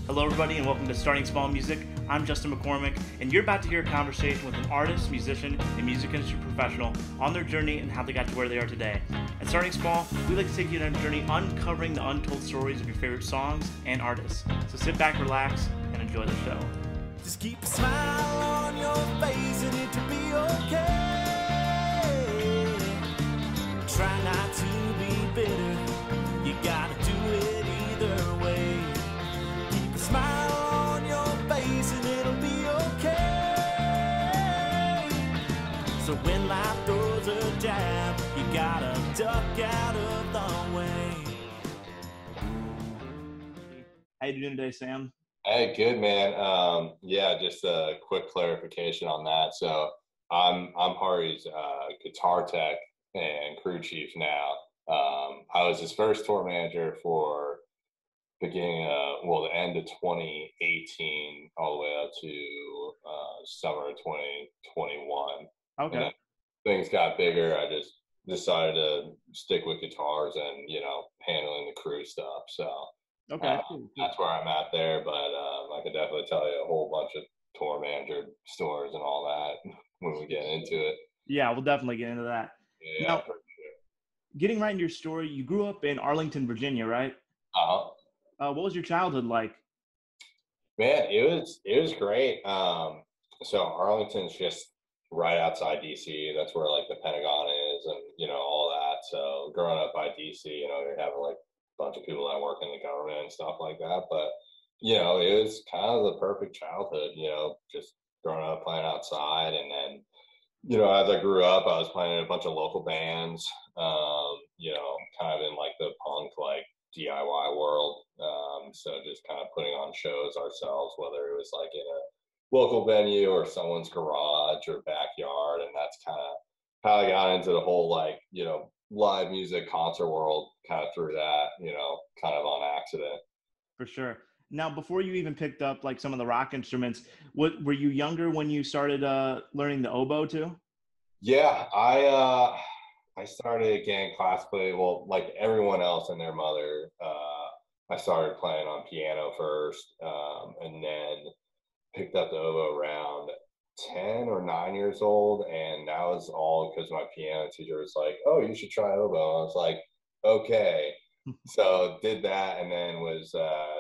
Hello everybody and welcome to Starting Small Music. I'm Justin McCormick and you're about to hear a conversation with an artist, musician, and music industry professional on their journey and how they got to where they are today. At Starting Small, we like to take you on a journey uncovering the untold stories of your favorite songs and artists. So sit back, relax, and enjoy the show. Just keep a smile on your face and it'll be okay. Try not to be bitter, you gotta do it either way. Keep a smile on your face and it'll be okay. So when life throws a jab, you gotta duck out of the way. How you doing today, Sam? Hey, good man. Just a quick clarification on that. So I'm Hari's guitar tech and crew chief now. I was his first tour manager for the end of 2018 all the way up to summer of 2021. Okay. And then things got bigger. I just decided to stick with guitars and, handling the crew stuff. So Okay. that's where I'm at there, but I could definitely tell you a whole bunch of tour manager stories and all that when we get into it. Yeah, we'll definitely get into that. Yeah, Now, for sure. getting right into your story, you grew up in Arlington, Virginia, right? Uh-huh. What was your childhood like? Man, it was great. So Arlington's just right outside DC. That's where like the Pentagon is and all that. So growing up by DC, you're having like a bunch of people that work in the government and stuff like that. But it was kind of the perfect childhood, just growing up playing outside. And then, as I grew up, I was playing in a bunch of local bands, kind of in like the punk, like DIY world. So just kind of putting on shows ourselves, whether it was like in a local venue or someone's garage or backyard. And that's kind of how I got into the whole, like, live music concert world kind of through that, kind of on accident. For sure. Now, before you even picked up like some of the rock instruments, were you younger when you started learning the oboe too? Yeah, I started getting classically, well, like everyone else and their mother. I started playing on piano first, and then picked up the oboe around 10 or 9 years old, and that was all because my piano teacher was like, "Oh, you should try oboe." I was like, "Okay." So did that, and then was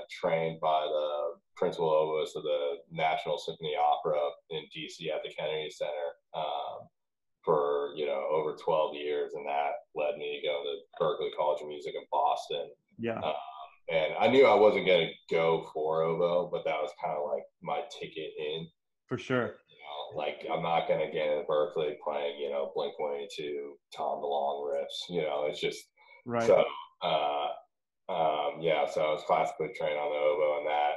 trained by the principal oboist of the National Symphony Opera in DC at the Kennedy Center for over 12 years, and that led me to go to Berkeley College of Music in Boston. Yeah. And I knew I wasn't going to go for oboe, but that was kind of like my ticket in. For sure. Like I'm not going to get into Berkeley playing, Blink-182, Tom DeLonge riffs. It's just Right. So. So I was classically trained on the oboe and that,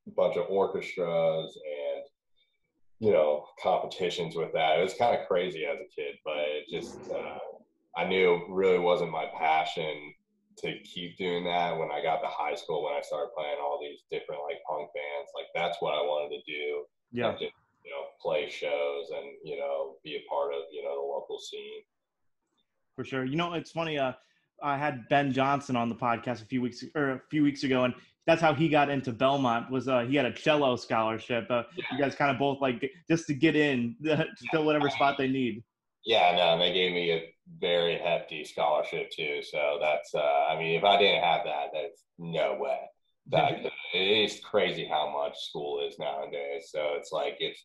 a bunch of orchestras and, competitions with that. It was kind of crazy as a kid, but it just, I knew it really wasn't my passion to keep doing that. When I got to high school, when I started playing all these different like punk bands, like that's what I wanted to do. Yeah. And just, play shows and, be a part of, the local scene. For sure. It's funny. I had Ben Johnson on the podcast a few weeks ago, and that's how he got into Belmont. Was he had a cello scholarship? You guys kind of both like just to get in to fill whatever spot they need. Yeah, no, and they gave me a very hefty scholarship too. So that's, if I didn't have that, there's no way that it's crazy how much school is nowadays. So it's like if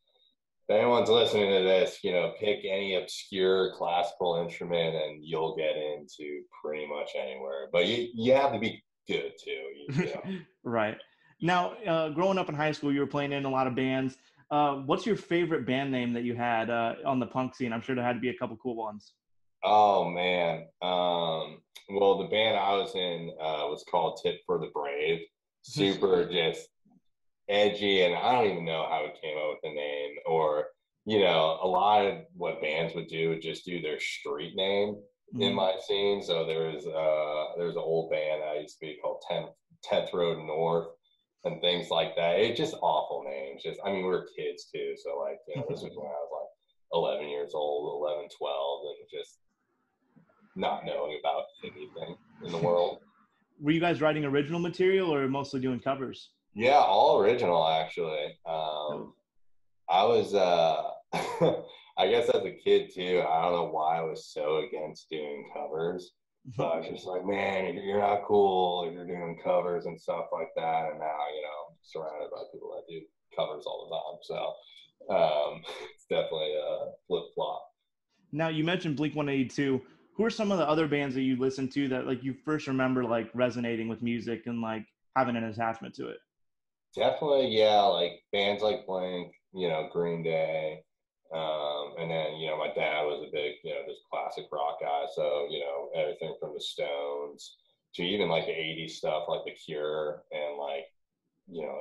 anyone's listening to this, pick any obscure classical instrument and you'll get into pretty much anywhere. But you have to be good too. Right. Now, growing up in high school, you were playing in a lot of bands. What's your favorite band name that you had on the punk scene? I'm sure there had to be a couple cool ones. Oh, man. Well, the band I was in was called Tip for the Brave. Super just edgy, and I don't even know how it came up with the name. Or, a lot of what bands would do would just do their street name in my scene. So there's an old band I used to be called 10th Road North and things like that. It's just awful names. We were kids too. So like, this was when I was like 11 years old, 11, 12, and just not knowing about anything in the world. Were you guys writing original material or mostly doing covers? Yeah, all original actually. Oh. I was I guess as a kid too, I don't know why I was so against doing covers. But I was just like, man, you're not cool if you're doing covers and stuff like that. And now, I'm surrounded by people that do covers all the time. So it's definitely a flip flop. Now you mentioned Blink 182. Who are some of the other bands that you listen to that like you first remember like resonating with music and like having an attachment to it? Definitely, yeah, like bands like Blink, Green Day. And then, my dad was a big, just classic rock guy. So, everything from the Stones to even like the 80s stuff, like The Cure and like,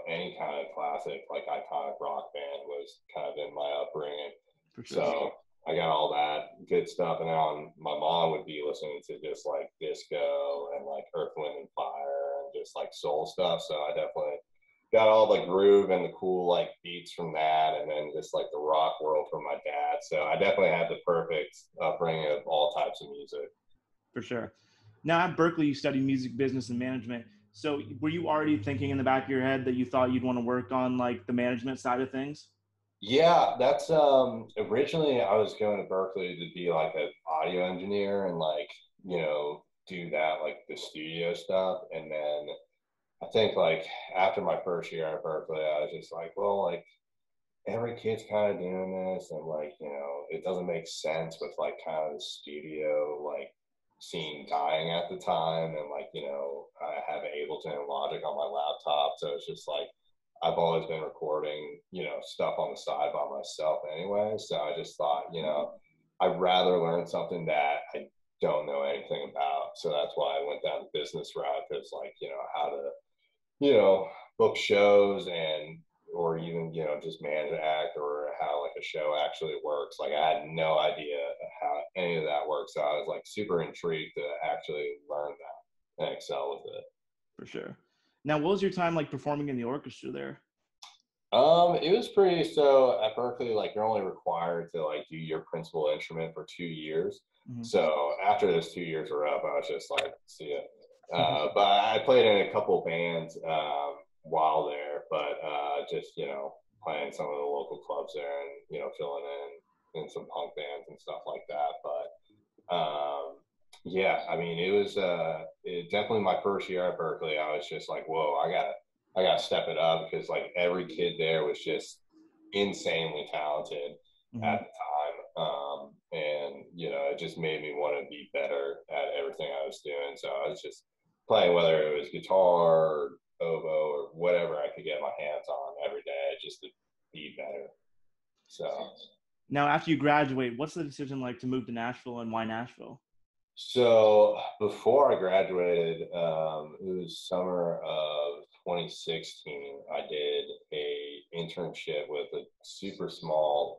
any kind of classic, like iconic rock band was kind of in my upbringing. For sure. So I got all that good stuff. And then my mom would be listening to just like disco and like Earth, Wind, and Fire and just like soul stuff. So I definitely got all the groove and the cool like beats from that, and then just like the rock world from my dad. So I definitely had the perfect upbringing of all types of music. For sure. Now at Berkeley, you studied music business and management. So were you already thinking in the back of your head that you thought you'd want to work on like the management side of things? Yeah, that's originally I was going to Berkeley to be like an audio engineer and like, do that like the studio stuff. And then I think like after my first year at Berkeley, I was just like, well, like every kid's kind of doing this, and like it doesn't make sense with like kind of the studio like scene dying at the time, and like I have Ableton and Logic on my laptop, so it's just like I've always been recording stuff on the side by myself anyway, so I just thought I'd rather learn something that I don't know anything about, so that's why I went down the business route, because like how to book shows and or even just manage an act or how like a show actually works. Like I had no idea how any of that works, so I was like super intrigued to actually learn that and excel with it. For sure. Now, what was your time like performing in the orchestra there? It was pretty. So at Berkeley, like you're only required to like do your principal instrument for 2 years. Mm-hmm. So after those 2 years were up, I was just like, see ya. But I played in a couple bands while there, but just playing some of the local clubs there, and filling in some punk bands and stuff like that. But yeah, I mean, it definitely my first year at Berkeley. I was just like, whoa, I gotta step it up, because like every kid there was just insanely talented Mm-hmm. at the time. And it just made me want to be better at everything I was doing. So I was just playing, whether it was guitar or oboe or whatever I could get my hands on every day, just to be better. So Now, after you graduate, what's the decision like to move to Nashville, and why Nashville? So before I graduated, it was summer of 2016. I did a internship with a super small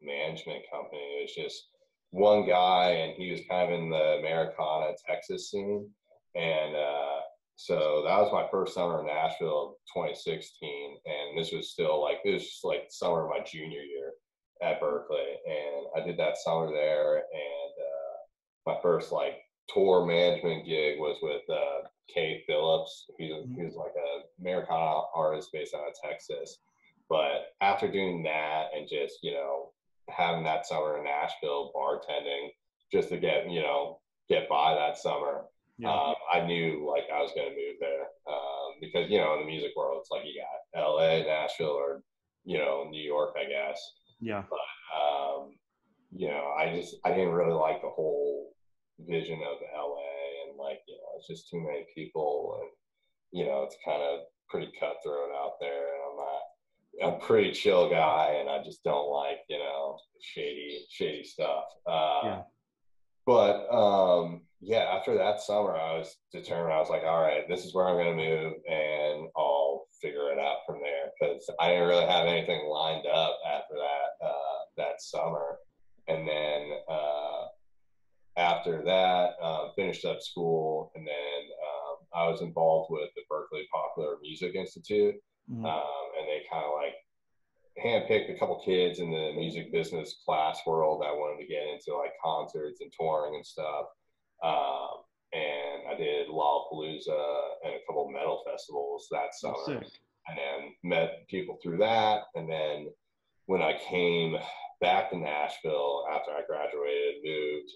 management company. It was just one guy, and he was kind of in the Americana, Texas scene. And so that was my first summer in Nashville, 2016. And this was still like, it was just like summer of my junior year at Berkeley. And I did that summer there. And my first like tour management gig was with Kay Phillips. He was like a Americana artist based out of Texas. But after doing that and just having that summer in Nashville bartending, just to get by that summer, Yeah. I knew like I was going to move there, because in the music world it's like you got L.A., Nashville, or New York, I guess. Yeah. But I didn't really like the whole vision of LA, and like it's just too many people, and it's kind of pretty cutthroat out there, and I'm a pretty chill guy, and I just don't like shady stuff. Yeah. But yeah, after that summer, I was determined. I was like, all right, this is where I'm going to move, and I'll figure it out from there, because I didn't really have anything lined up after that summer. And then after that, finished up school, and then I was involved with the Berkeley Popular Music Institute, Mm-hmm. And they kind of like handpicked a couple kids in the music business class world that wanted to get into like concerts and touring and stuff. And I did Lollapalooza and a couple metal festivals that Oh, summer. sick. and then met people through that. And then when I came back to Nashville after I graduated, moved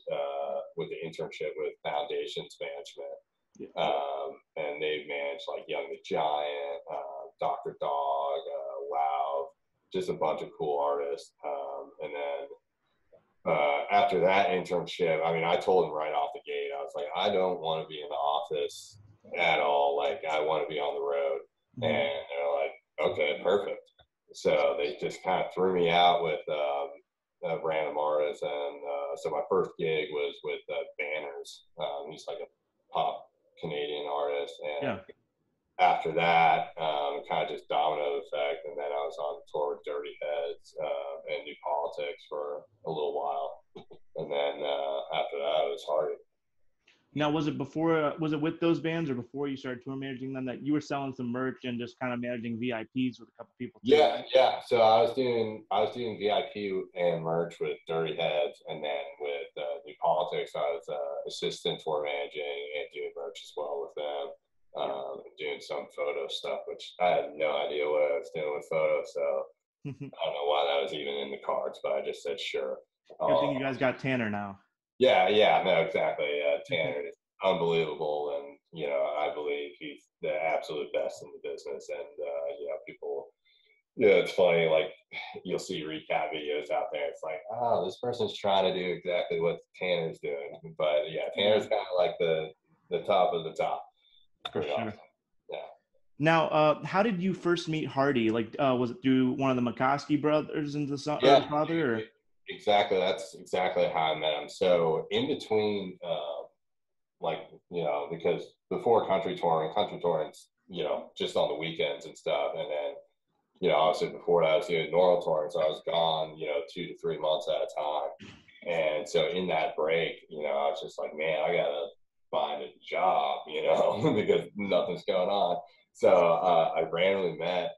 with the internship with Foundations Management. And they've managed like Young the Giant, Dr. Dog, Wow, just a bunch of cool artists. And then after that internship, I mean, I told them right off the gate, I was like, I don't want to be in the office at all. Like, I want to be on the road. And they're like, okay, perfect. So they just kind of threw me out with random artists. And so my first gig was with Banners. He's like a pop Canadian artist. And after that, kind of just domino effect. And then I was on tour with Dirty Heads and New Politics for a little while. And then after that, it was Hardy. Now, was it with those bands or before you started tour managing them that you were selling some merch and just kind of managing VIPs with a couple people too? Yeah. So I was doing VIP and merch with Dirty Heads, and then with New Politics, I was assistant tour managing and doing merch as well with them. Doing some photo stuff, which I had no idea what I was doing with photos, so I don't know why that was even in the cards, but I just said sure. Good thing you guys got Tanner now. Yeah, no, exactly. Tanner is unbelievable, and I believe he's the absolute best in the business. And people, it's funny. Like you'll see recap videos out there. It's like, oh, this person's trying to do exactly what Tanner's doing. But yeah, Tanner's kind of like the top of the top. For sure. Awesome. Yeah. Now, how did you first meet Hardy? Like, was it through one of the McCoskey brothers and the father? Or? Exactly. That's exactly how I met him. So in between, because before country touring, just on the weekends and stuff. And then, obviously before that I was doing normal touring. So I was gone, 2 to 3 months at a time. And so in that break, I was just like, man, I got to find a job, because nothing's going on. So I randomly met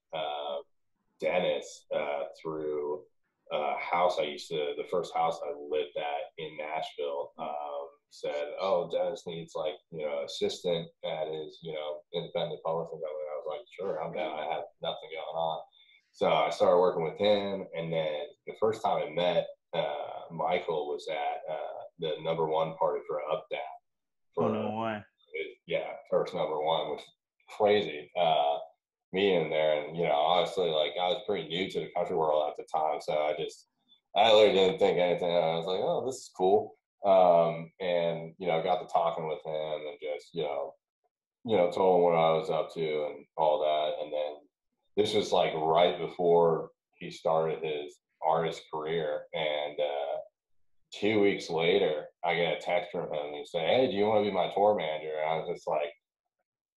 Dennis through house the first house I lived at in Nashville, said, oh, Dennis needs assistant at his, independent publishing company. I was like, sure, I'm down. I have nothing going on. So I started working with him. And then the first time I met Michael was at the #1 party for Up Down. No way. First #1 was crazy. Meeting him there, and honestly, like I was pretty new to the country world at the time, so I literally didn't think anything. I was like, oh, this is cool, and got to talking with him, and just told him what I was up to and all that. And then this was like right before he started his artist career, and 2 weeks later, I get a text from him, and he said, hey, do you want to be my tour manager? And I was just like,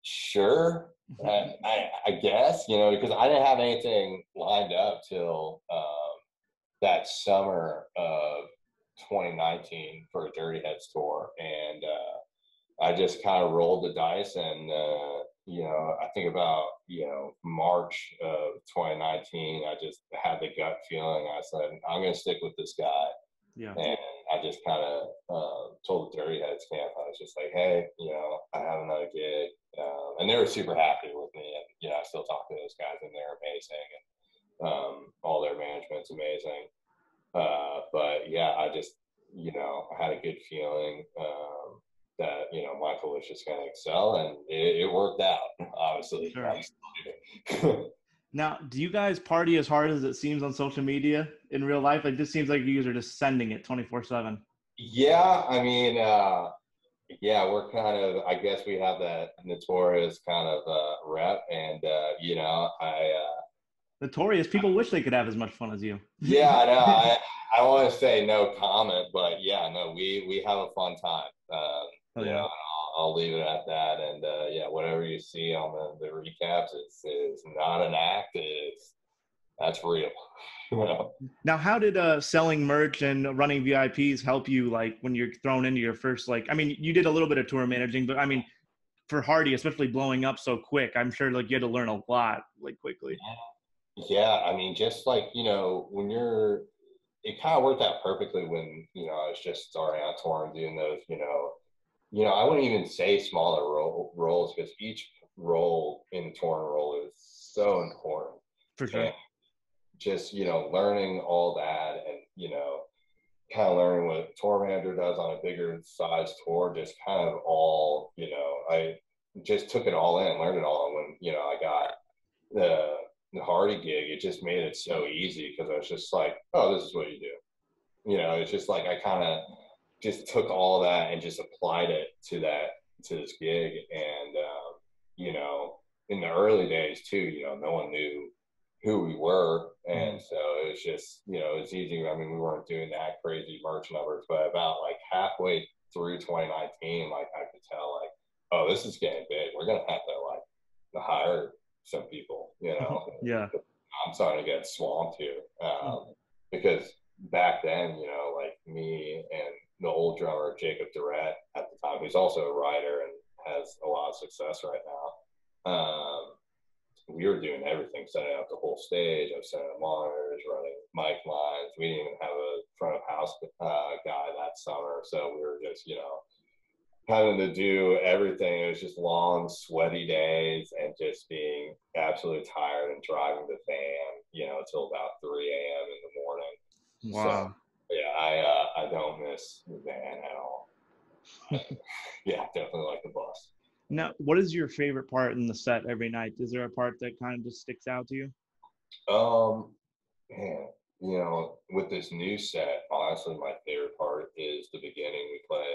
sure. I guess, because I didn't have anything lined up till that summer of 2019 for a Dirty Heads tour. And I just kind of rolled the dice. And, I think about, March of 2019, I just had the gut feeling. I said, I'm going to stick with this guy. Yeah. And I just kind of told the Dirty Heads camp, I was just like, hey, I have another gig. And they were super happy with me. And, I still talk to those guys, and they're amazing. And all their management's amazing. But, yeah, I just, I had a good feeling that, Michael was just going to excel. And it worked out, obviously. Sure. Now, do you guys party as hard as it seems on social media in real life? Like, this seems like you guys are just sending it 24/7. Yeah, I mean, we're kind of, I guess we have that notorious kind of rep, and notorious. People wish they could have as much fun as you. Yeah, I know. I want to say no comment, but yeah, no, we have a fun time. I'll leave it at that. And whatever you see on the recaps, it's not an act. That's real. Now, how did selling merch and running VIPs help you, like, when you're thrown into your first, you did a little bit of tour managing, but for Hardy, especially blowing up so quick, I'm sure you had to learn a lot, quickly. Yeah, I mean, just when it kind of worked out perfectly when, I was just starting out touring, doing those, I wouldn't even say smaller roles, because each role in the touring role is so important. For sure. And just, learning all that and, kind of learning what a tour manager does on a bigger size tour, just kind of all, I just took it all in, learned it all. And when, I got the Hardy gig, it just made it so easy because I was just like, oh, this is what you do. It's just like I kind of just took all that and just applied it to this gig. And, in the early days too, no one knew who we were. And so it was just, it was easy. I mean, we weren't doing that crazy merch numbers, but about like halfway through 2019, like I could tell like, oh, this is getting big. We're going to have to like hire some people, Yeah. I'm starting to get swamped here. Because back then, like me and the old drummer, Jacob Durrett at the time, who's also a writer and has a lot of success right now. We were doing everything, setting up the whole stage. I was setting up monitors, running mic lines. We didn't even have a front of house guy that summer. So we were just, having to do everything. It was just long, sweaty days and just being absolutely tired and driving the van, until about 3 a.m. in the morning. Wow. So, yeah, I don't miss the van at all. Yeah, definitely like the bus. Now, what is your favorite part in the set every night? Is there a part that kind of just sticks out to you? Man, with this new set, honestly, my favorite part is the beginning. We play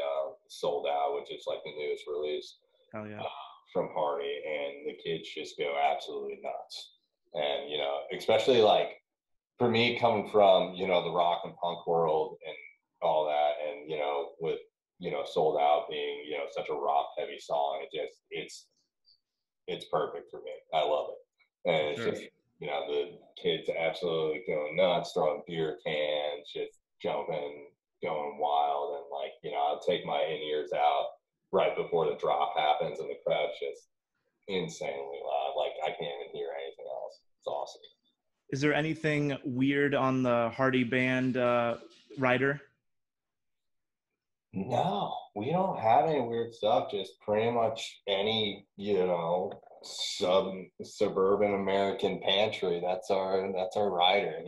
Sold Out, which is like the newest release Hell yeah. From Hardy, and the kids just go absolutely nuts. And, especially like for me coming from, the rock and punk world and all that, and, with, Sold Out being, such a rock heavy song, it's perfect for me. I love it. And it's just, the kids absolutely going nuts, throwing beer cans, just jumping, going wild. And like, I'll take my in-ears out right before the drop happens and the crowd's just insanely loud. Like I can't even hear anything else. It's awesome. Is there anything weird on the Hardy Band rider? No, we don't have any weird stuff. Just pretty much any, suburban American pantry. That's our rider.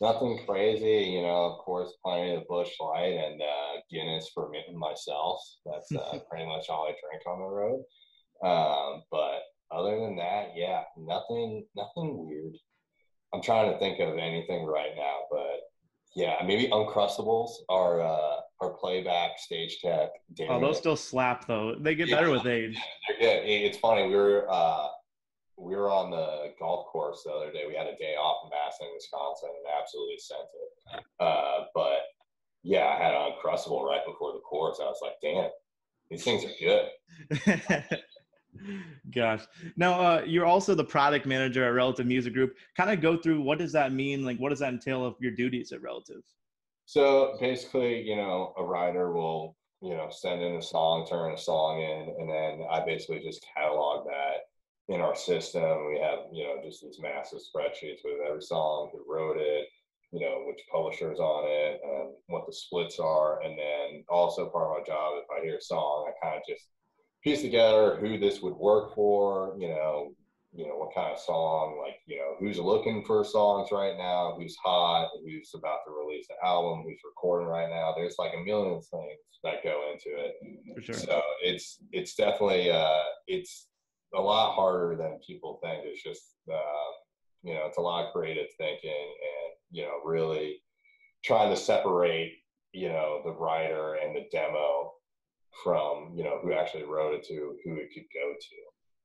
Nothing crazy. Of course, plenty of Busch Light and Guinness for me myself. That's pretty much all I drink on the road. But other than that, yeah, nothing weird. I'm trying to think of anything right now, but yeah, maybe Uncrustables are playback stage tech. Oh, those still slap though. They get better with age. They're good. It's funny. We were on the golf course the other day. We had a day off in Madison, Wisconsin, and absolutely sent it. But yeah, I had an Uncrustable right before the course. I was like, damn, these things are good. Gosh. Now, you're also the product manager at Relative Music Group. Kind of go through, what does that mean? Like, what does that entail of your duties at Relative? So basically, a writer will, send in a song, turn a song in, and then I basically just catalog that in our system. We have, just these massive spreadsheets with every song, who wrote it, which publisher's on it, and what the splits are. And then also part of my job, if I hear a song, I kind of just piece together who this would work for, what kind of song, like, who's looking for songs right now, who's hot, who's about to release an album, who's recording right now. There's like a million things that go into it. For sure. So it's definitely, it's a lot harder than people think. It's just, it's a lot of creative thinking and, really trying to separate, the writer and the demo from, who actually wrote it to who it could go to.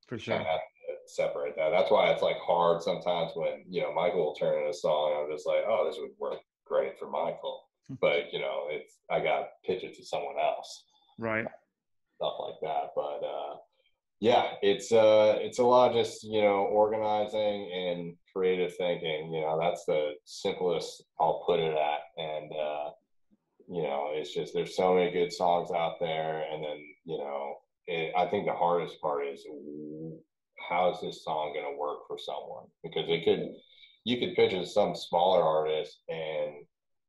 For sure. Have to separate that. That's why it's like hard sometimes when, Michael will turn in a song. I'm just like, oh, this would work great for Michael. But, I got to pitch it to someone else. Right. Stuff like that. But, yeah, it's a lot of just, organizing and creative thinking. That's the simplest I'll put it at. And, it's just, there's so many good songs out there. And then, I think the hardest part is, how is this song going to work for someone? Because you could pitch it to some smaller artist and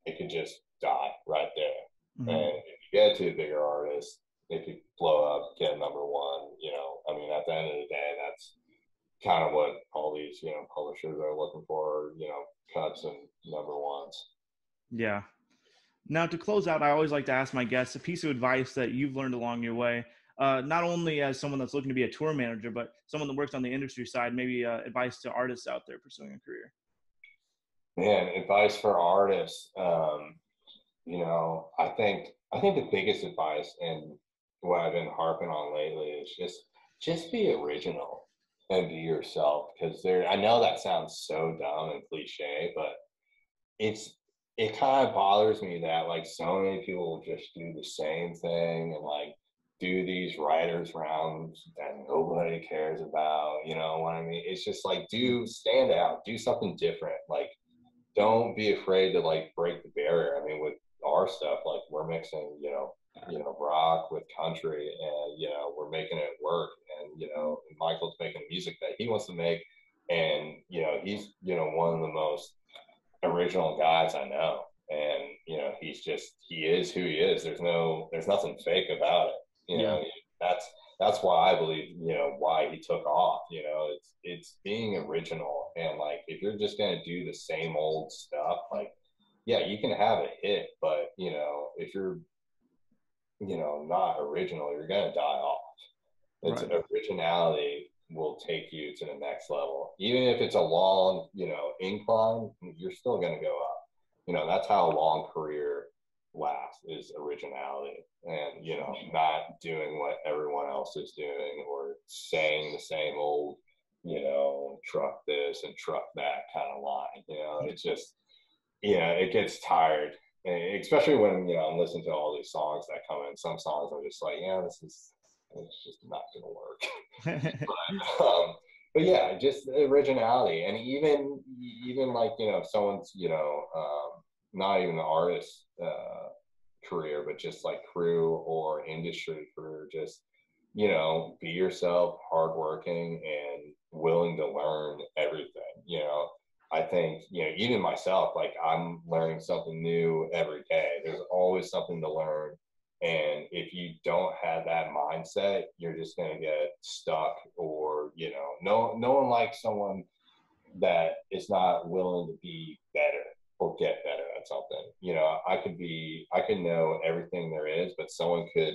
it could just die right there. Mm-hmm. And if you get to a bigger artist, it could blow up, get number one, at the end of the day, that's kind of what all these, you know, publishers are looking for, you know, cuts and number ones. Yeah. Now, to close out, I always like to ask my guests a piece of advice that you've learned along your way, not only as someone that's looking to be a tour manager, but someone that works on the industry side, maybe advice to artists out there pursuing a career. Man, advice for artists. You know, I think the biggest advice and what I've been harping on lately is just be original and be yourself. Because I know that sounds so dumb and cliche, but it kind of bothers me that like so many people just do the same thing and like do these writers rounds that nobody cares about. You know what I mean? It's just like stand out, do something different. Like don't be afraid to like break the barrier. I mean, with our stuff, like we're mixing, you know, rock with country, and you know, we're making it work. And you know, Michael's making music that he wants to make, and you know, he's, you know, one of the most original guys I know. And you know, he is who he is. There's nothing fake about it. You know, that's why I believe, you know, why he took off. You know, it's being original. And like if you're just gonna do the same old stuff, like yeah, you can have a hit, but you know, if you're, you know, not original, you're gonna die off. It's originality will take you to the next level. Even if it's a long, you know, incline, you're still gonna go up. You know, that's how a long career lasts, is originality. And you know, not doing what everyone else is doing or saying the same old, you know, truck this and truck that kind of line. You know, it's just, yeah, it gets tired, and especially when, you know, I'm listening to all these songs that come in. Some songs I'm just like, yeah, it's just not gonna work. But yeah, just originality. And even like, you know, if someone's, you know, not even an artist career, but just like crew or industry career, just, you know, be yourself, hardworking and willing to learn everything. You know, I think, you know, even myself, like I'm learning something new every day. There's always something to learn. And if you don't have that mindset, you're just going to get stuck, or, you know, no one likes someone that is not willing to be better or get better at something. You know, I could know everything there is, but someone could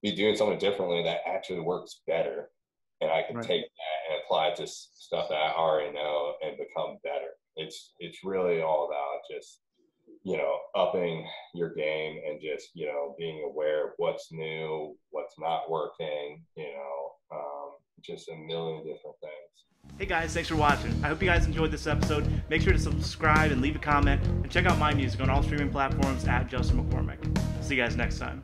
be doing something differently that actually works better. And I can take that and apply it to stuff that I already know and become better. It's really all about just, you know, upping your game and just, you know, being aware of what's new, what's not working, you know, just a million different things. Hey guys, thanks for watching. I hope you guys enjoyed this episode. Make sure to subscribe and leave a comment, and check out my music on all streaming platforms at Justin McCormick. See you guys next time.